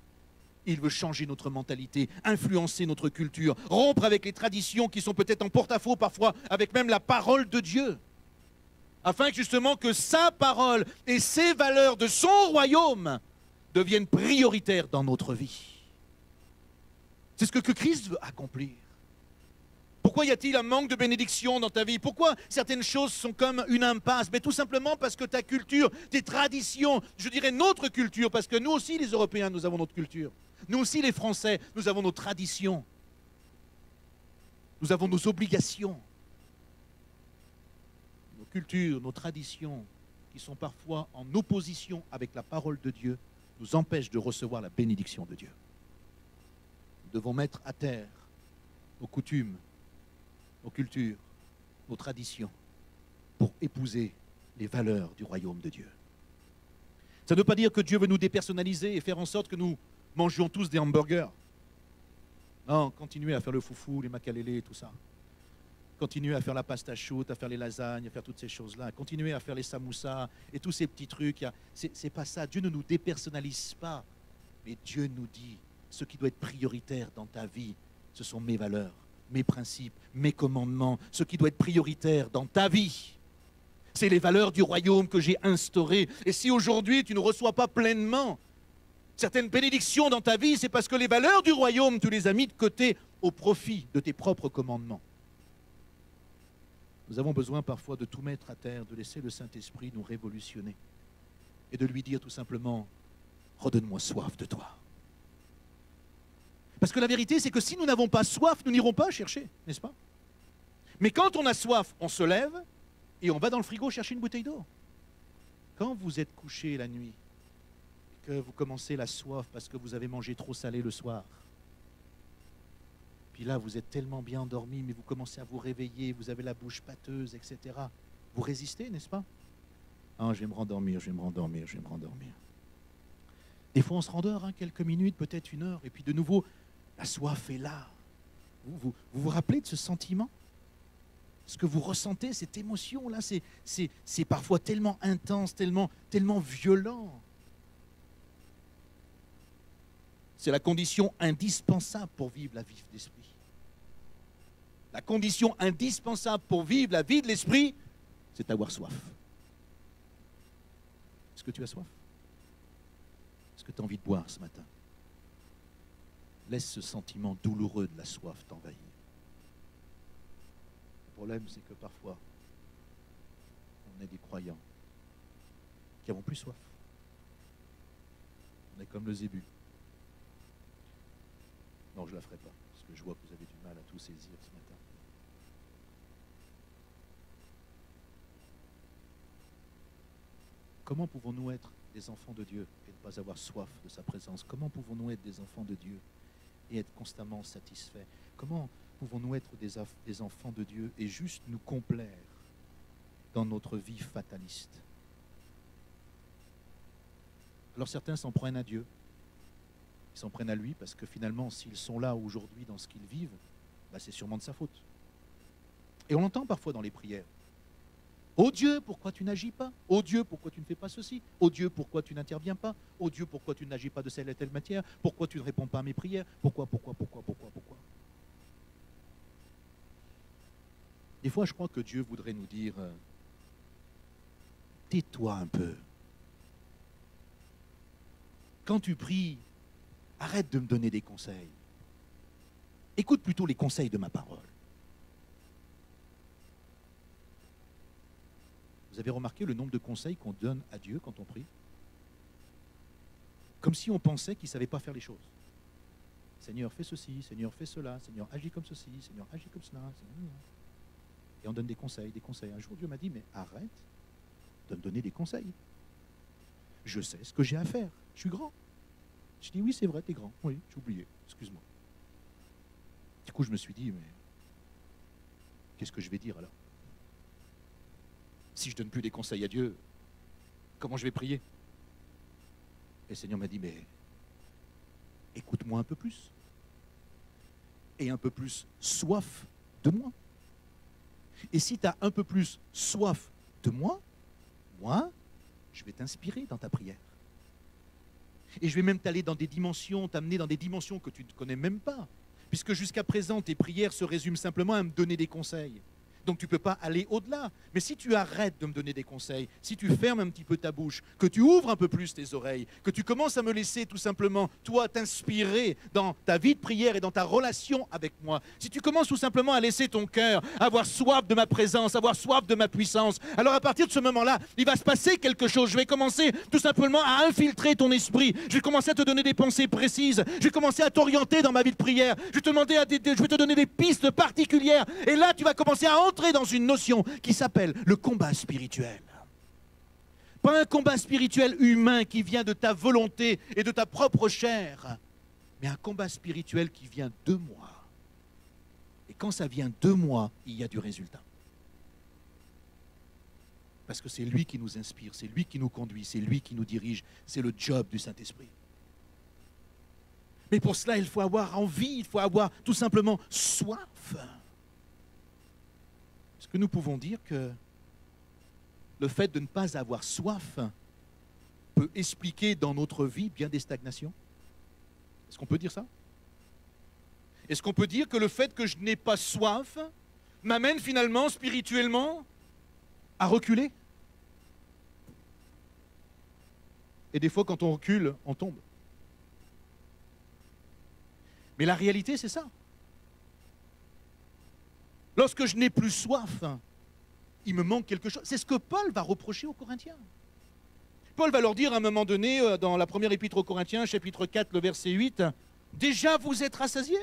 Il veut changer notre mentalité, influencer notre culture, rompre avec les traditions qui sont peut-être en porte-à-faux parfois, avec même la parole de Dieu, afin que justement que sa parole et ses valeurs de son royaume deviennent prioritaires dans notre vie. C'est ce que Christ veut accomplir. Pourquoi y a-t-il un manque de bénédiction dans ta vie? Pourquoi certaines choses sont comme une impasse? Mais tout simplement parce que ta culture, tes traditions, je dirais notre culture, parce que nous aussi les Européens, nous avons notre culture. Nous aussi les Français, nous avons nos traditions. Nous avons nos obligations. Nos cultures, nos traditions, qui sont parfois en opposition avec la parole de Dieu, nous empêchent de recevoir la bénédiction de Dieu. Nous devons mettre à terre nos coutumes, nos cultures, nos traditions, pour épouser les valeurs du royaume de Dieu. Ça ne veut pas dire que Dieu veut nous dépersonnaliser et faire en sorte que nous mangions tous des hamburgers. Non, continuez à faire le foufou, les makalélés et tout ça. Continuez à faire la pasta chaude, à faire les lasagnes, à faire toutes ces choses-là. Continuez à faire les samoussas et tous ces petits trucs. C'est pas ça. Dieu ne nous dépersonnalise pas. Mais Dieu nous dit, ce qui doit être prioritaire dans ta vie, ce sont mes valeurs, mes principes, mes commandements. Ce qui doit être prioritaire dans ta vie, c'est les valeurs du royaume que j'ai instaurées. Et si aujourd'hui tu ne reçois pas pleinement certaines bénédictions dans ta vie, c'est parce que les valeurs du royaume, tu les as mis de côté au profit de tes propres commandements. Nous avons besoin parfois de tout mettre à terre, de laisser le Saint-Esprit nous révolutionner et de lui dire tout simplement, redonne-moi soif de toi. Parce que la vérité, c'est que si nous n'avons pas soif, nous n'irons pas chercher, n'est-ce pas? Mais quand on a soif, on se lève et on va dans le frigo chercher une bouteille d'eau. Quand vous êtes couché la nuit et que vous commencez la soif parce que vous avez mangé trop salé le soir, puis là, vous êtes tellement bien endormi, mais vous commencez à vous réveiller, vous avez la bouche pâteuse, etc. Vous résistez, n'est-ce pas? Ah, je vais me rendormir, je vais me rendormir, je vais me rendormir. Des fois, on se rendort, quelques minutes, peut-être une heure, et puis de nouveau, la soif est là. Vous rappelez de ce sentiment? Ce que vous ressentez, cette émotion-là, c'est parfois tellement intense, tellement violent. C'est la condition indispensable pour vivre la vie de l'esprit. La condition indispensable pour vivre la vie de l'esprit, c'est d'avoir soif. Est-ce que tu as soif? Est-ce que tu as envie de boire ce matin? Laisse ce sentiment douloureux de la soif t'envahir. Le problème, c'est que parfois, on est des croyants qui n'avons plus soif. On est comme le zébu. Non, je ne la ferai pas, parce que je vois que vous avez du mal à tout saisir ce matin. Comment pouvons-nous être des enfants de Dieu et ne pas avoir soif de sa présence? Comment pouvons-nous être des enfants de Dieu et être constamment satisfaits? Comment pouvons-nous être des enfants de Dieu et juste nous complaire dans notre vie fataliste? Alors certains s'en prennent à Dieu. Ils s'en prennent à lui parce que finalement, s'ils sont là aujourd'hui dans ce qu'ils vivent, c'est sûrement de sa faute. Et on l'entend parfois dans les prières. Ô Dieu, pourquoi tu n'agis pas? Ô Dieu, pourquoi tu ne fais pas ceci? Ô Dieu, pourquoi tu n'interviens pas? Ô Dieu, pourquoi tu n'agis pas de telle et telle matière? Pourquoi tu ne réponds pas à mes prières? Pourquoi? Des fois, je crois que Dieu voudrait nous dire, tais-toi un peu. Quand tu pries, arrête de me donner des conseils. Écoute plutôt les conseils de ma parole. Vous avez remarqué le nombre de conseils qu'on donne à Dieu quand on prie? Comme si on pensait qu'il ne savait pas faire les choses. Seigneur, fais ceci, Seigneur, fais cela, Seigneur, agis comme ceci, Seigneur, agis comme cela. Et on donne des conseils, des conseils. Un jour, Dieu m'a dit, mais arrête de me donner des conseils. Je sais ce que j'ai à faire. Je suis grand. Je dis, oui, c'est vrai, t'es grand. Oui, j'ai oublié. Excuse-moi. Du coup, je me suis dit, mais qu'est-ce que je vais dire alors? Si je ne donne plus des conseils à Dieu, comment je vais prier? Et le Seigneur m'a dit, mais écoute-moi un peu plus. Et un peu plus soif de moi. Et si tu as un peu plus soif de moi, je vais t'inspirer dans ta prière. Et je vais même t'amener dans des dimensions que tu ne connais même pas. Puisque jusqu'à présent, tes prières se résument simplement à me donner des conseils. Donc tu ne peux pas aller au-delà. Mais si tu arrêtes de me donner des conseils, si tu fermes un petit peu ta bouche, que tu ouvres un peu plus tes oreilles, que tu commences à me laisser tout simplement, toi, t'inspirer dans ta vie de prière et dans ta relation avec moi, si tu commences tout simplement à laisser ton cœur avoir soif de ma présence, avoir soif de ma puissance, alors à partir de ce moment-là, il va se passer quelque chose. Je vais commencer tout simplement à infiltrer ton esprit. Je vais commencer à te donner des pensées précises. Je vais commencer à t'orienter dans ma vie de prière. Je vais te donner des pistes particulières. Et là, tu vas commencer à entrer dans une notion qui s'appelle le combat spirituel. Pas un combat spirituel humain qui vient de ta volonté et de ta propre chair, mais un combat spirituel qui vient de moi. Et quand ça vient de moi, il y a du résultat. Parce que c'est lui qui nous inspire, c'est lui qui nous conduit, c'est lui qui nous dirige, c'est le job du Saint-Esprit. Mais pour cela, il faut avoir envie, il faut avoir tout simplement soif. Est-ce que nous pouvons dire que le fait de ne pas avoir soif peut expliquer dans notre vie bien des stagnations? Est-ce qu'on peut dire ça? Est-ce qu'on peut dire que le fait que je n'ai pas soif m'amène finalement spirituellement à reculer? Et des fois, quand on recule, on tombe. Mais la réalité, c'est ça. Lorsque je n'ai plus soif, il me manque quelque chose. C'est ce que Paul va reprocher aux Corinthiens. Paul va leur dire à un moment donné, dans la première épître aux Corinthiens, chapitre 4, le verset 8, « Déjà vous êtes rassasiés ?»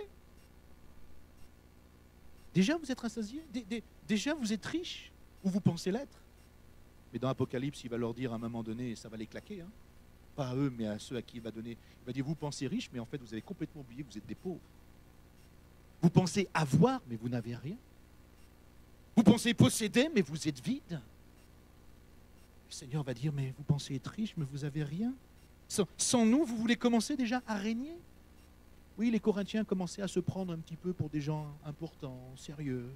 Déjà vous êtes rassasiés? Déjà vous êtes riches? Ou vous pensez l'être? Mais dans Apocalypse, il va leur dire à un moment donné, et ça va les claquer, hein, pas à eux, mais à ceux à qui il va donner. Il va dire, vous pensez riches, mais en fait, vous avez complètement oublié que vous êtes des pauvres. Vous pensez avoir, mais vous n'avez rien. Vous pensez posséder, mais vous êtes vide. Le Seigneur va dire, mais vous pensez être riche, mais vous n'avez rien. Sans nous, vous voulez commencer déjà à régner? Oui, les Corinthiens commençaient à se prendre un petit peu pour des gens importants, sérieux.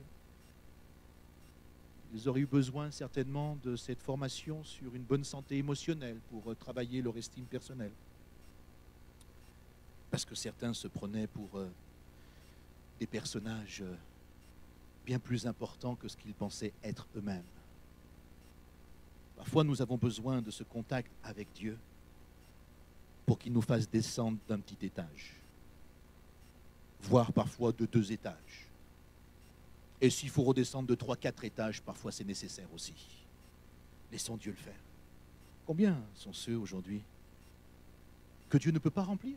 Ils auraient eu besoin certainement de cette formation sur une bonne santé émotionnelle pour travailler leur estime personnelle. Parce que certains se prenaient pour des personnages bien plus importants que ce qu'ils pensaient être eux-mêmes. Parfois, nous avons besoin de ce contact avec Dieu pour qu'il nous fasse descendre d'un petit étage, voire parfois de 2 étages. Et s'il faut redescendre de 3, 4 étages, parfois c'est nécessaire aussi. Laissons Dieu le faire. Combien sont ceux aujourd'hui que Dieu ne peut pas remplir?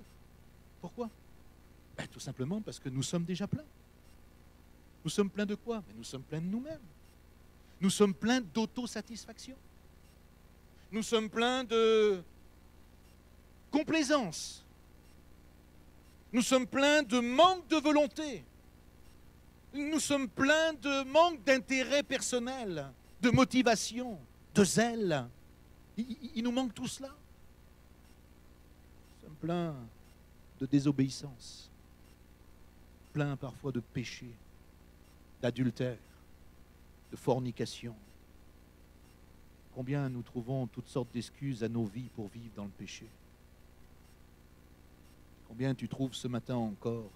Pourquoi? Tout simplement parce que nous sommes déjà pleins. Nous sommes pleins de quoi? Mais nous sommes pleins de nous-mêmes. Nous sommes pleins d'autosatisfaction. Nous sommes pleins de complaisance. Nous sommes pleins de manque de volonté. Nous sommes pleins de manque d'intérêt personnel, de motivation, de zèle. Il nous manque tout cela. Nous sommes pleins de désobéissance, pleins parfois de péché, d'adultère, de fornication. Combien nous trouvons toutes sortes d'excuses à nos vies pour vivre dans le péché? Combien tu trouves ce matin encore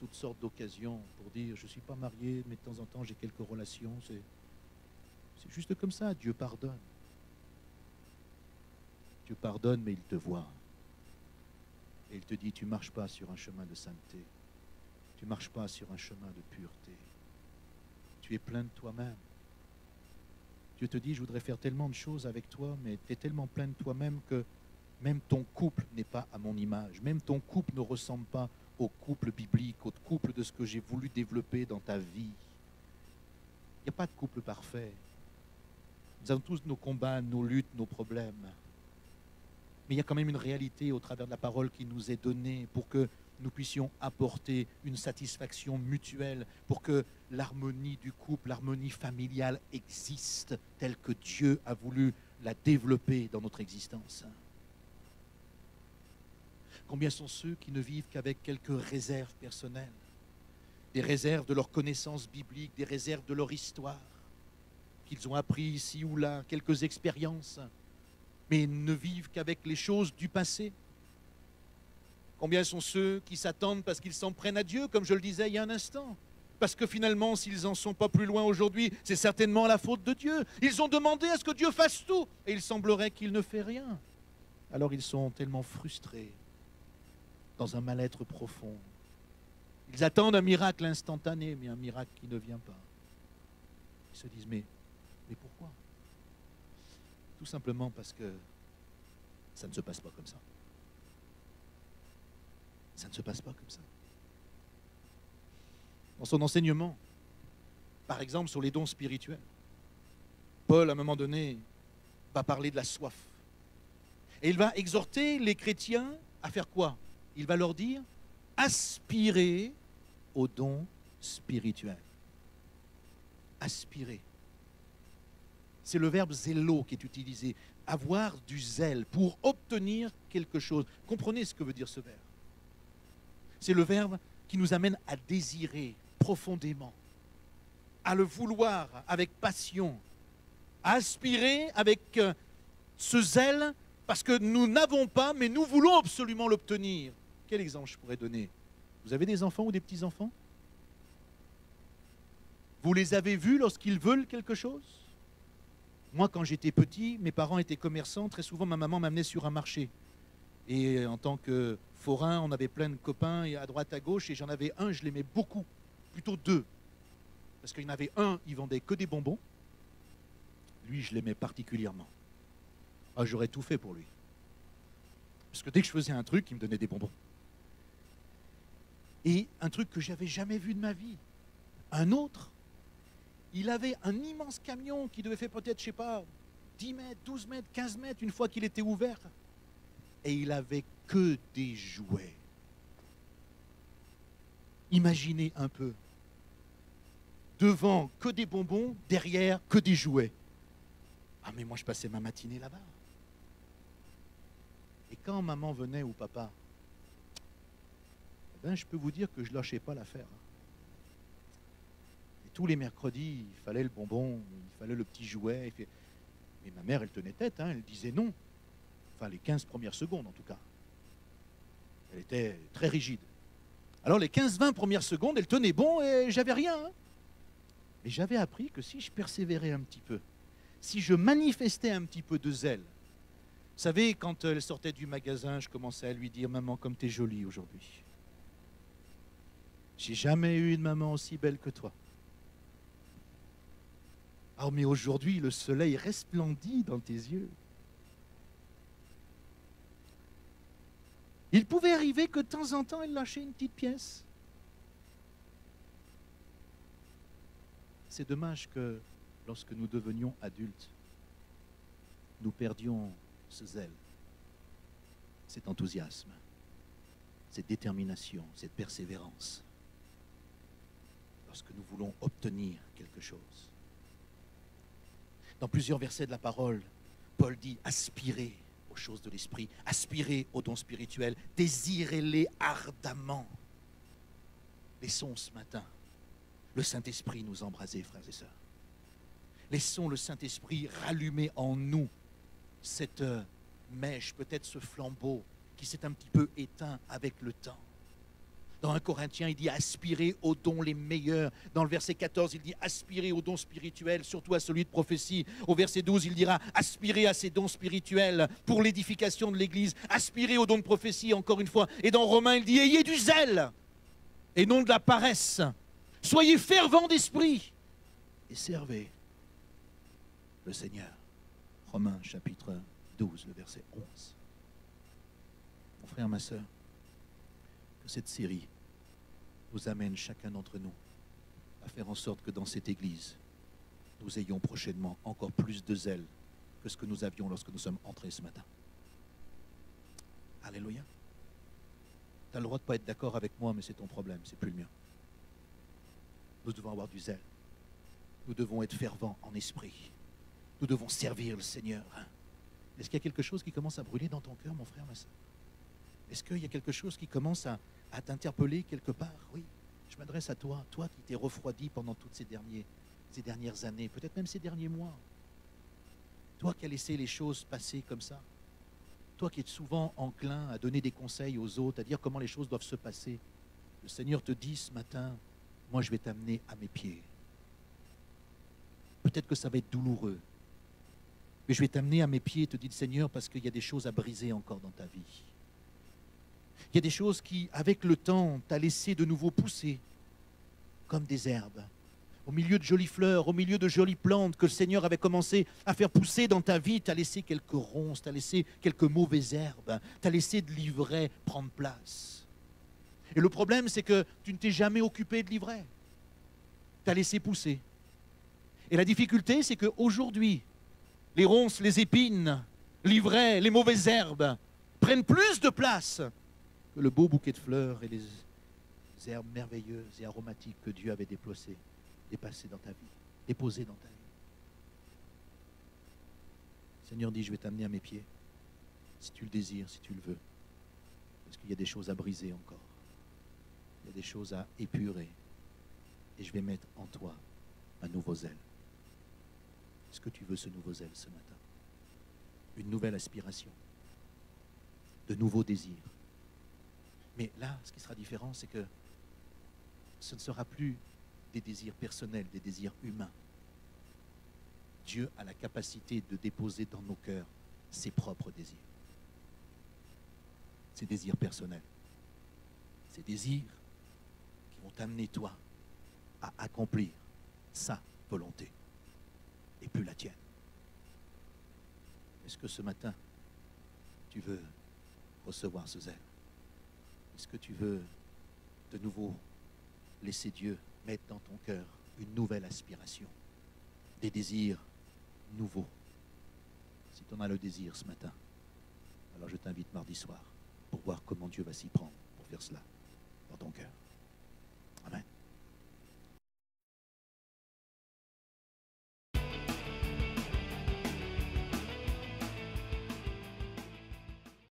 toutes sortes d'occasions pour dire je ne suis pas marié, mais de temps en temps j'ai quelques relations. C'est juste comme ça, Dieu pardonne. Dieu pardonne, mais il te voit. Et il te dit, tu ne marches pas sur un chemin de sainteté. Tu ne marches pas sur un chemin de pureté. Tu es plein de toi-même. Dieu te dit, je voudrais faire tellement de choses avec toi, mais tu es tellement plein de toi-même que même ton couple n'est pas à mon image. Même ton couple ne ressemble pas au couple biblique, au couple de ce que j'ai voulu développer dans ta vie. Il n'y a pas de couple parfait. Nous avons tous nos combats, nos luttes, nos problèmes. Mais il y a quand même une réalité au travers de la parole qui nous est donnée pour que nous puissions apporter une satisfaction mutuelle, pour que l'harmonie du couple, l'harmonie familiale existe telle que Dieu a voulu la développer dans notre existence. Combien sont ceux qui ne vivent qu'avec quelques réserves personnelles, des réserves de leur connaissance biblique, des réserves de leur histoire, qu'ils ont appris ici ou là, quelques expériences, mais ne vivent qu'avec les choses du passé. Combien sont ceux qui s'attendent parce qu'ils s'en prennent à Dieu, comme je le disais il y a un instant? Parce que finalement, s'ils n'en sont pas plus loin aujourd'hui, c'est certainement la faute de Dieu. Ils ont demandé à ce que Dieu fasse tout, et il semblerait qu'il ne fait rien. Alors ils sont tellement frustrés, dans un mal-être profond. Ils attendent un miracle instantané, mais un miracle qui ne vient pas. Ils se disent, mais pourquoi? Tout simplement parce que ça ne se passe pas comme ça. Ça ne se passe pas comme ça. Dans son enseignement, par exemple sur les dons spirituels, Paul, à un moment donné, va parler de la soif. Et il va exhorter les chrétiens à faire quoi? Il va leur dire, aspirez aux dons spirituels. Aspirer. C'est le verbe zélo qui est utilisé. Avoir du zèle pour obtenir quelque chose. Comprenez ce que veut dire ce verbe. C'est le verbe qui nous amène à désirer profondément, à le vouloir avec passion, à aspirer avec ce zèle parce que nous n'avons pas, mais nous voulons absolument l'obtenir. Quel exemple je pourrais donner? Vous avez des enfants ou des petits-enfants? Vous les avez vus lorsqu'ils veulent quelque chose? Moi, quand j'étais petit, mes parents étaient commerçants. Très souvent, ma maman m'amenait sur un marché. Et en tant que forain, on avait plein de copains à droite, à gauche. Et j'en avais un, je l'aimais beaucoup. Plutôt deux. Parce qu'il y en avait un, il vendait que des bonbons. Lui, je l'aimais particulièrement. Ah, j'aurais tout fait pour lui. Parce que dès que je faisais un truc, il me donnait des bonbons. Et un truc que je n'avais jamais vu de ma vie. Un autre, il avait un immense camion qui devait faire peut-être, je ne sais pas, 10 mètres, 12 mètres, 15 mètres, une fois qu'il était ouvert. Et il avait que des jouets. Imaginez un peu. Devant, que des bonbons, derrière, que des jouets. Ah, mais moi, je passais ma matinée là-bas. Et quand maman venait ou papa, eh ben, je peux vous dire que je ne lâchais pas l'affaire. Et tous les mercredis, il fallait le bonbon, il fallait le petit jouet. Et ma mère, elle tenait tête, hein, elle disait non. Enfin, les 15 premières secondes, en tout cas. Elle était très rigide. Alors, les 15-20 premières secondes, elle tenait bon et j'avais rien. Hein. Mais j'avais appris que si je persévérais un petit peu, si je manifestais un petit peu de zèle, vous savez, quand elle sortait du magasin, je commençais à lui dire « Maman, comme t'es jolie aujourd'hui. J'ai jamais eu une maman aussi belle que toi. Ah, mais aujourd'hui, le soleil resplendit dans tes yeux. » Il pouvait arriver que de temps en temps, elle lâchait une petite pièce. C'est dommage que lorsque nous devenions adultes, nous perdions ce zèle, cet enthousiasme, cette détermination, cette persévérance, lorsque nous voulons obtenir quelque chose. Dans plusieurs versets de la parole, Paul dit « aspirez aux choses de l'esprit, aspirez aux dons spirituels, désirez-les ardemment. » Laissons ce matin le Saint-Esprit nous embraser, frères et sœurs. Laissons le Saint-Esprit rallumer en nous cette mèche, peut-être ce flambeau qui s'est un petit peu éteint avec le temps. Dans 1 Corinthiens, il dit aspirer aux dons les meilleurs. Dans le verset 14, il dit aspirer aux dons spirituels, surtout à celui de prophétie. Au verset 12, il dira aspirer à ces dons spirituels pour l'édification de l'Église. Aspirer aux dons de prophétie, encore une fois. Et dans Romains, il dit ayez du zèle et non de la paresse. Soyez fervents d'esprit et servez le Seigneur. Romains chapitre 12, le verset 11. Mon frère, ma soeur, que cette série nous amène chacun d'entre nous à faire en sorte que dans cette Église, nous ayons prochainement encore plus de zèle que ce que nous avions lorsque nous sommes entrés ce matin. Alléluia. Tu as le droit de ne pas être d'accord avec moi, mais c'est ton problème, c'est plus le mien. Nous devons avoir du zèle. Nous devons être fervents en esprit. Nous devons servir le Seigneur. Est-ce qu'il y a quelque chose qui commence à brûler dans ton cœur, mon frère, ma soeur? Est-ce qu'il y a quelque chose qui commence à t'interpeller quelque part? Oui, je m'adresse à toi, toi qui t'es refroidi pendant toutes ces dernières années, peut-être même ces derniers mois. Toi qui as laissé les choses passer comme ça. Toi qui es souvent enclin à donner des conseils aux autres, à dire comment les choses doivent se passer. Le Seigneur te dit ce matin, moi je vais t'amener à mes pieds. Peut-être que ça va être douloureux. Mais je vais t'amener à mes pieds, te dit le Seigneur, parce qu'il y a des choses à briser encore dans ta vie. Il y a des choses qui, avec le temps, t'a laissé de nouveau pousser, comme des herbes, au milieu de jolies fleurs, au milieu de jolies plantes que le Seigneur avait commencé à faire pousser dans ta vie. T'as laissé quelques ronces, t'as laissé quelques mauvaises herbes, t'as laissé de l'ivraie prendre place. Et le problème, c'est que tu ne t'es jamais occupé de l'ivraie. T'as laissé pousser. Et la difficulté, c'est qu'aujourd'hui, les ronces, les épines, l'ivraie, les mauvaises herbes prennent plus de place que le beau bouquet de fleurs et les herbes merveilleuses et aromatiques que Dieu avait déposées dans ta vie, déposées dans ta vie. Le Seigneur dit, je vais t'amener à mes pieds, si tu le désires, si tu le veux, parce qu'il y a des choses à briser encore, il y a des choses à épurer, et je vais mettre en toi un nouveau zèle. Est-ce que tu veux ce nouveau zèle ce matin? Une nouvelle aspiration, de nouveaux désirs. Mais là, ce qui sera différent, c'est que ce ne sera plus des désirs personnels, des désirs humains. Dieu a la capacité de déposer dans nos cœurs ses propres désirs. Ses désirs personnels. Ces désirs qui vont t'amener, toi, à accomplir sa volonté et plus la tienne. Est-ce que ce matin, tu veux recevoir ce zèle? Est-ce que tu veux de nouveau laisser Dieu mettre dans ton cœur une nouvelle aspiration, des désirs nouveaux? Si tu en as le désir ce matin, alors je t'invite mardi soir pour voir comment Dieu va s'y prendre pour faire cela dans ton cœur.